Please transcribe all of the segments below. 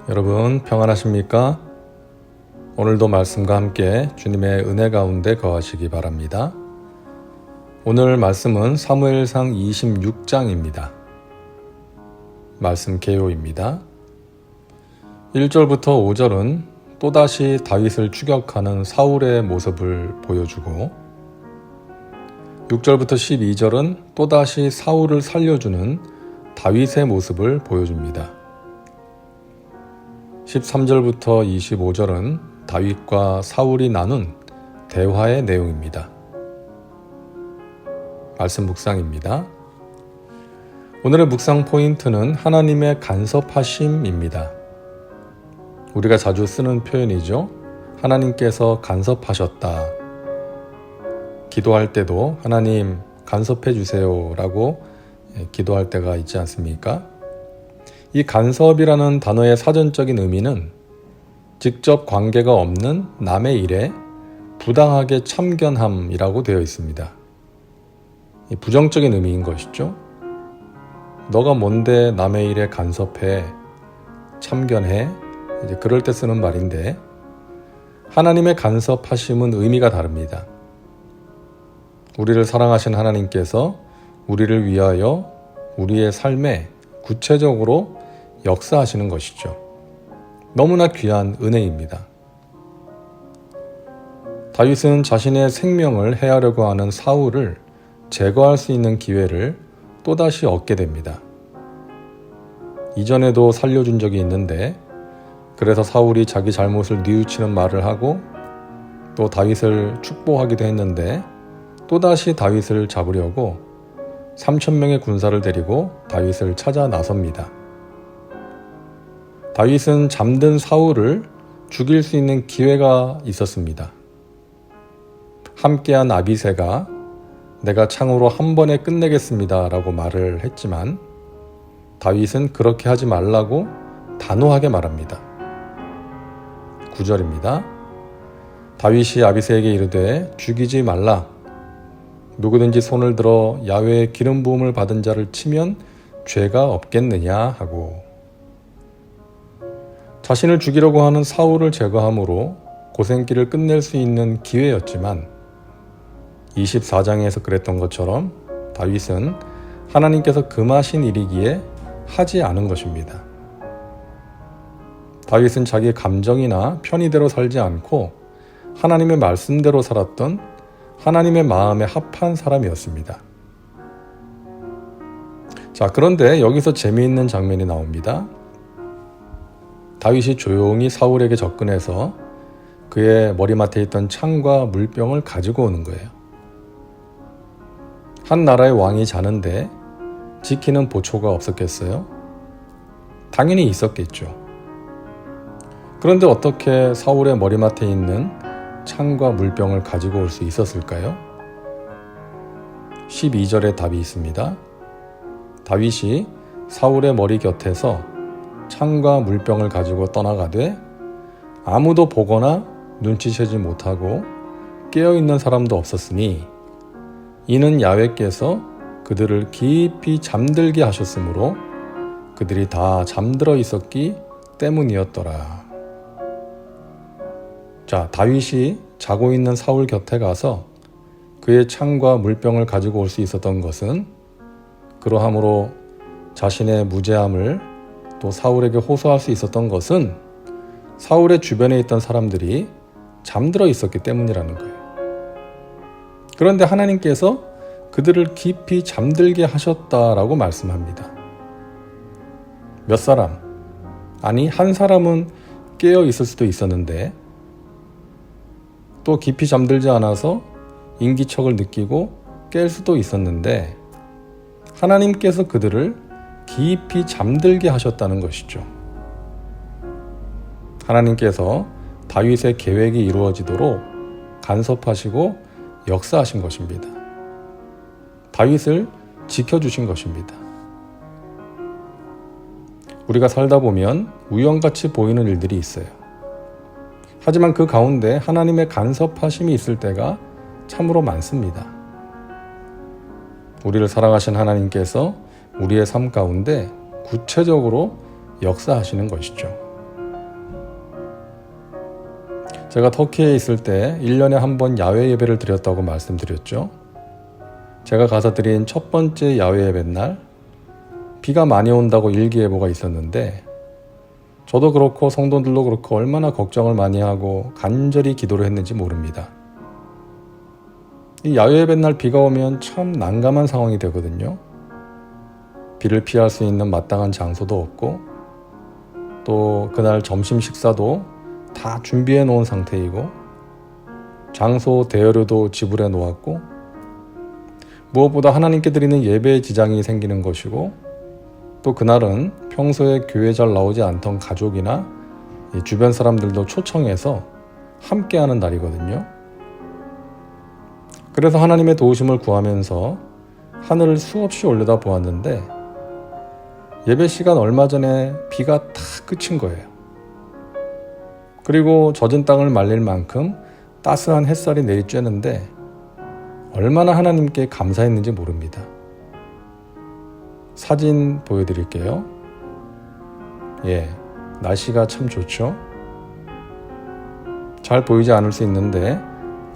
여러분 평안하십니까? 오늘도 말씀과 함께 주님의 은혜 가운데 거하시기 바랍니다. 오늘 말씀은 사무엘상 26장입니다. 말씀 개요입니다. 1절부터 5절은 또다시 다윗을 추격하는 사울의 모습을 보여주고 6절부터 12절은 또다시 사울을 살려주는 다윗의 모습을 보여줍니다. 13절부터 25절은 다윗과 사울이 나눈 대화의 내용입니다. 말씀 묵상입니다. 오늘의 묵상 포인트는 하나님의 간섭하심입니다. 우리가 자주 쓰는 표현이죠. 하나님께서 간섭하셨다. 기도할 때도 하나님 간섭해 주세요 라고 기도할 때가 있지 않습니까? 이 간섭이라는 단어의 사전적인 의미는 직접 관계가 없는 남의 일에 부당하게 참견함이라고 되어 있습니다. 이 부정적인 의미인 것이죠. 너가 뭔데 남의 일에 간섭해, 참견해, 이제 그럴 때 쓰는 말인데 하나님의 간섭하심은 의미가 다릅니다. 우리를 사랑하신 하나님께서 우리를 위하여 우리의 삶에 구체적으로 역사하시는 것이죠. 너무나 귀한 은혜입니다. 다윗은 자신의 생명을 해하려고 하는 사울을 제거할 수 있는 기회를 또다시 얻게 됩니다. 이전에도 살려준 적이 있는데 그래서 사울이 자기 잘못을 뉘우치는 말을 하고 또 다윗을 축복하기도 했는데 또다시 다윗을 잡으려고 3,000명의 군사를 데리고 다윗을 찾아 나섭니다. 다윗은 잠든 사울을 죽일 수 있는 기회가 있었습니다. 함께한 아비새가 내가 창으로 한 번에 끝내겠습니다 라고 말을 했지만 다윗은 그렇게 하지 말라고 단호하게 말합니다. 9절입니다. 다윗이 아비새에게 이르되 죽이지 말라. 누구든지 손을 들어 야훼의 기름 부음을 받은 자를 치면 죄가 없겠느냐 하고 자신을 죽이려고 하는 사울을 제거함으로 고생길을 끝낼 수 있는 기회였지만 24장에서 그랬던 것처럼 다윗은 하나님께서 금하신 일이기에 하지 않은 것입니다. 다윗은 자기 감정이나 편의대로 살지 않고 하나님의 말씀대로 살았던 하나님의 마음에 합한 사람이었습니다. 자, 그런데 여기서 재미있는 장면이 나옵니다. 다윗이 조용히 사울에게 접근해서 그의 머리맡에 있던 창과 물병을 가지고 오는 거예요. 한 나라의 왕이 자는데 지키는 보초가 없었겠어요? 당연히 있었겠죠. 그런데 어떻게 사울의 머리맡에 있는 창과 물병을 가지고 올 수 있었을까요? 12절에 답이 있습니다. 다윗이 사울의 머리 곁에서 창과 물병을 가지고 떠나가되 아무도 보거나 눈치채지 못하고 깨어있는 사람도 없었으니 이는 야훼께서 그들을 깊이 잠들게 하셨으므로 그들이 다 잠들어 있었기 때문이었더라. 자, 다윗이 자고 있는 사울 곁에 가서 그의 창과 물병을 가지고 올 수 있었던 것은 그러함으로 자신의 무죄함을 또 사울에게 호소할 수 있었던 것은 사울의 주변에 있던 사람들이 잠들어 있었기 때문이라는 거예요. 그런데 하나님께서 그들을 깊이 잠들게 하셨다라고 말씀합니다. 몇 사람, 아니 한 사람은 깨어 있을 수도 있었는데 또 깊이 잠들지 않아서 인기척을 느끼고 깰 수도 있었는데 하나님께서 그들을 깊이 잠들게 하셨다는 것이죠. 하나님께서 다윗의 계획이 이루어지도록 간섭하시고 역사하신 것입니다. 다윗을 지켜주신 것입니다. 우리가 살다 보면 우연같이 보이는 일들이 있어요. 하지만 그 가운데 하나님의 간섭하심이 있을 때가 참으로 많습니다. 우리를 사랑하신 하나님께서 우리의 삶 가운데 구체적으로 역사하시는 것이죠. 제가 터키에 있을 때 1년에 한 번 야외 예배를 드렸다고 말씀드렸죠. 제가 가서 드린 첫 번째 야외 예배 날 비가 많이 온다고 일기예보가 있었는데 저도 그렇고 성도들도 그렇고 얼마나 걱정을 많이 하고 간절히 기도를 했는지 모릅니다. 이 야외 예배 날 비가 오면 참 난감한 상황이 되거든요. 비를 피할 수 있는 마땅한 장소도 없고 또 그날 점심 식사도 다 준비해 놓은 상태이고 장소 대여료도 지불해 놓았고 무엇보다 하나님께 드리는 예배에 지장이 생기는 것이고 또 그날은 평소에 교회 잘 나오지 않던 가족이나 주변 사람들도 초청해서 함께하는 날이거든요. 그래서 하나님의 도우심을 구하면서 하늘을 수없이 올려다 보았는데 예배 시간 얼마 전에 비가 다 그친 거예요. 그리고 젖은 땅을 말릴 만큼 따스한 햇살이 내리쬐는데 얼마나 하나님께 감사했는지 모릅니다. 사진 보여드릴게요. 날씨가 참 좋죠? 잘 보이지 않을 수 있는데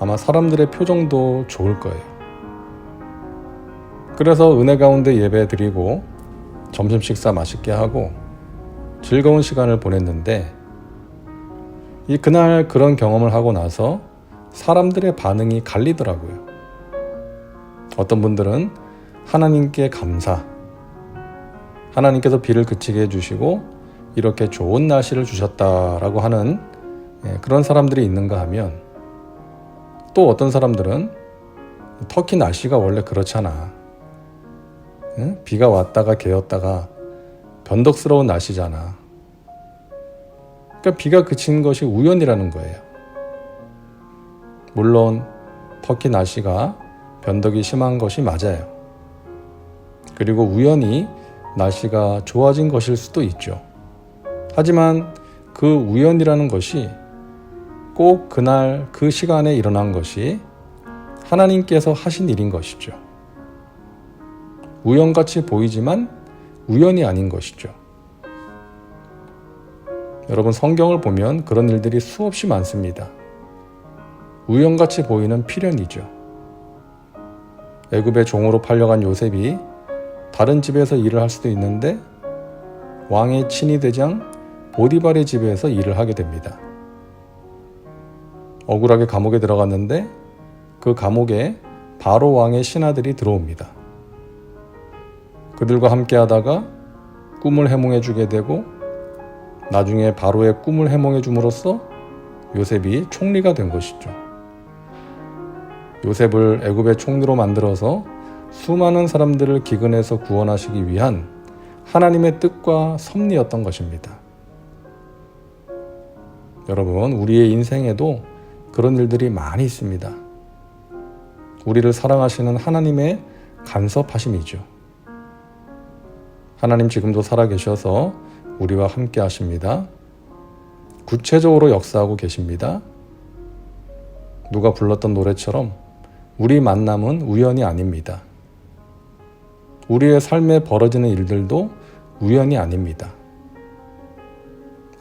아마 사람들의 표정도 좋을 거예요. 그래서 은혜 가운데 예배 드리고 점심 식사 맛있게 하고 즐거운 시간을 보냈는데 그날 그런 경험을 하고 나서 사람들의 반응이 갈리더라고요. 어떤 분들은 하나님께 감사, 하나님께서 비를 그치게 해주시고 이렇게 좋은 날씨를 주셨다라고 하는 그런 사람들이 있는가 하면 또 어떤 사람들은 터키 날씨가 원래 그렇잖아. 비가 왔다가 개었다가 변덕스러운 날씨잖아. 그러니까 비가 그친 것이 우연이라는 거예요. 물론 터키 날씨가 변덕이 심한 것이 맞아요. 그리고 우연히 날씨가 좋아진 것일 수도 있죠. 하지만 그 우연이라는 것이 꼭 그날 그 시간에 일어난 것이 하나님께서 하신 일인 것이죠. 우연같이 보이지만 우연이 아닌 것이죠. 여러분 성경을 보면 그런 일들이 수없이 많습니다. 우연같이 보이는 필연이죠. 애굽의 종으로 팔려간 요셉이 다른 집에서 일을 할 수도 있는데 왕의 친위 대장 보디발의 집에서 일을 하게 됩니다. 억울하게 감옥에 들어갔는데 그 감옥에 바로 왕의 신하들이 들어옵니다. 그들과 함께 하다가 꿈을 해몽해 주게 되고 나중에 바로의 꿈을 해몽해 줌으로써 요셉이 총리가 된 것이죠. 요셉을 애굽의 총리로 만들어서 수많은 사람들을 기근에서 구원하시기 위한 하나님의 뜻과 섭리였던 것입니다. 여러분, 우리의 인생에도 그런 일들이 많이 있습니다. 우리를 사랑하시는 하나님의 간섭하심이죠. 하나님 지금도 살아계셔서 우리와 함께 하십니다. 구체적으로 역사하고 계십니다. 누가 불렀던 노래처럼 우리 만남은 우연이 아닙니다. 우리의 삶에 벌어지는 일들도 우연이 아닙니다.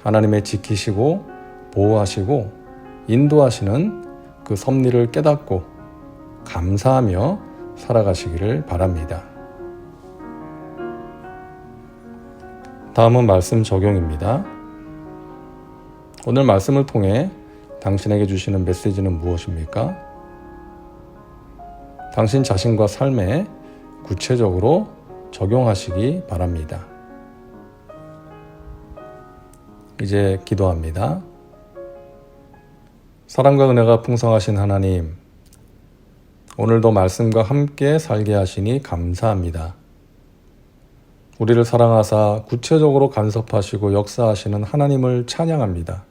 하나님의 지키시고 보호하시고 인도하시는 그 섭리를 깨닫고 감사하며 살아가시기를 바랍니다. 다음은 말씀 적용입니다. 오늘 말씀을 통해 당신에게 주시는 메시지는 무엇입니까? 당신 자신과 삶에 구체적으로 적용하시기 바랍니다. 이제 기도합니다. 사랑과 은혜가 풍성하신 하나님, 오늘도 말씀과 함께 살게 하시니 감사합니다. 우리를 사랑하사 구체적으로 간섭하시고 역사하시는 하나님을 찬양합니다.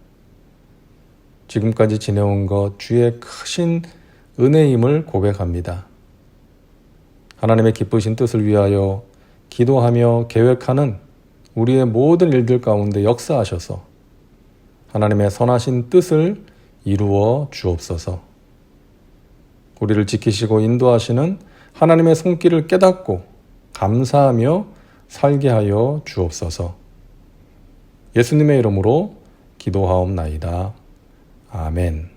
지금까지 지내온 것 주의 크신 은혜임을 고백합니다. 하나님의 기쁘신 뜻을 위하여 기도하며 계획하는 우리의 모든 일들 가운데 역사하셔서 하나님의 선하신 뜻을 이루어 주옵소서. 우리를 지키시고 인도하시는 하나님의 손길을 깨닫고 감사하며 살게 하여 주옵소서. 예수님의 이름으로 기도하옵나이다. 아멘.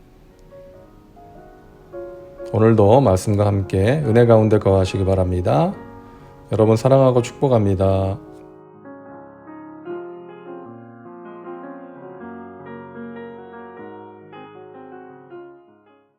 오늘도 말씀과 함께 은혜 가운데 거하시기 바랍니다. 여러분 사랑하고 축복합니다.